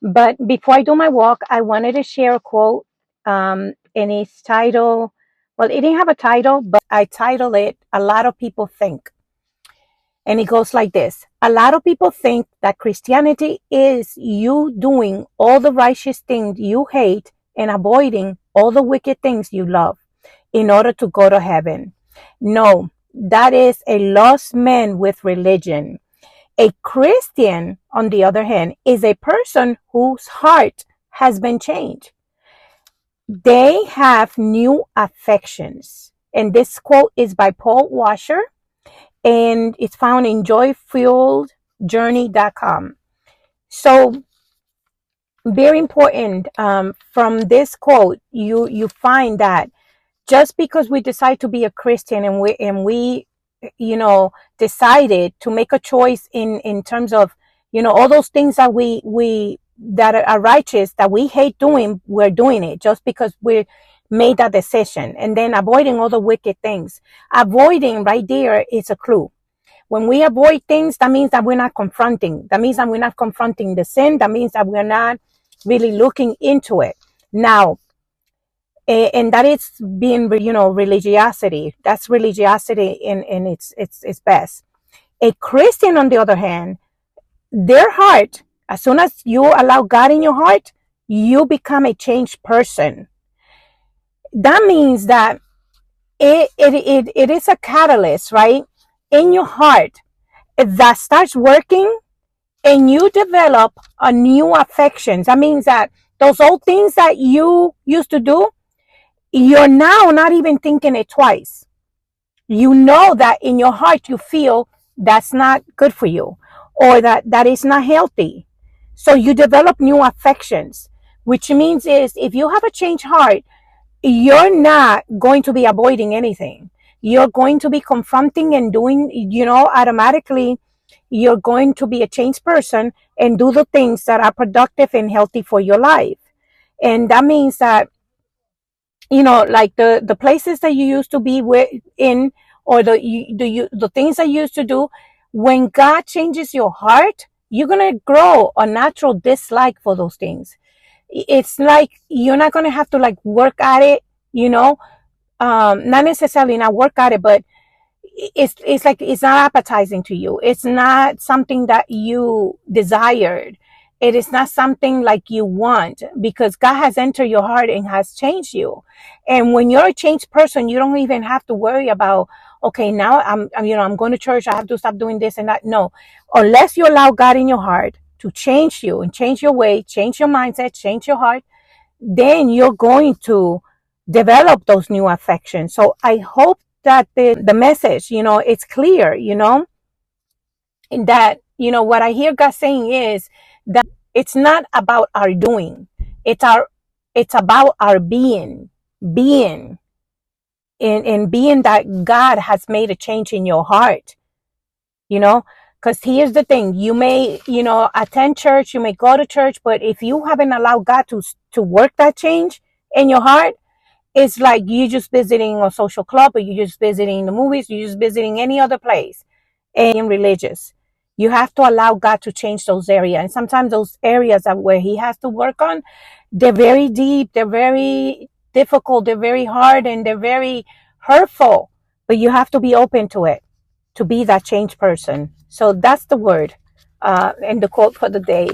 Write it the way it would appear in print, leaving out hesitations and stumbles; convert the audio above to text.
But before I do my walk, I wanted to share a quote, and it's titled, well, it didn't have a title, but I titled it, A Lot of People Think. And it goes like this: a lot of people think that Christianity is you doing all the righteous things you hate and avoiding all the wicked things you love in order to go to heaven. No, that is a lost man with religion. A Christian, on the other hand, is a person whose heart has been changed. They have new affections. And this quote is by Paul Washer, and it's found in joyfulledjourney.com. So, very important, from this quote, you find that just because we decide to be a Christian, and we decided to make a choice in terms of all those things that we that are righteous that we hate doing, we're doing it just because we made that decision, and then avoiding all the wicked things. Avoiding right there is a clue. When we avoid things, that means that we're not confronting. That means that we're not confronting the sin. That means that we're not really looking into it. Now, and that is being, religiosity. That's religiosity in its best. A Christian, on the other hand, their heart, as soon as you allow God in your heart, you become a changed person. That means that it is a catalyst, right, in your heart that starts working, and you develop a new affections. That means that those old things that you used to do, you're now not even thinking it twice. You know that in your heart you feel that's not good for you, or that is not healthy. So you develop new affections, which means is if you have a changed heart, you're not going to be avoiding anything. You're going to be confronting and doing, automatically you're going to be a changed person and do the things that are productive and healthy for your life. And that means that, like the places that you used to be in, or the things that you used to do, when God changes your heart, you're going to grow a natural dislike for those things. It's like you're not going to have to like work at it, not necessarily not work at it, but it's like it's not appetizing to you. It's not something that you desired. It is not something like you want, because God has entered your heart and has changed you. And when you're a changed person, you don't even have to worry about, okay, now I'm going to church, I have to stop doing this and that. No, unless you allow God in your heart to change you and change your way, change your mindset, change your heart, then you're going to develop those new affections. So I hope that the message, it's clear, and that, what I hear God saying is that it's not about our doing. It's about our being, and being that God has made a change in your heart, because here's the thing: you may, attend church, you may go to church, but if you haven't allowed God to work that change in your heart, it's like you just visiting a social club, or you just visiting the movies, you just visiting any other place and religious. You have to allow God to change those areas. And sometimes those areas are where he has to work on, they're very deep, they're very difficult, they're very hard, and they're very hurtful. But you have to be open to it, to be that changed person. So that's the word, and the quote for the day.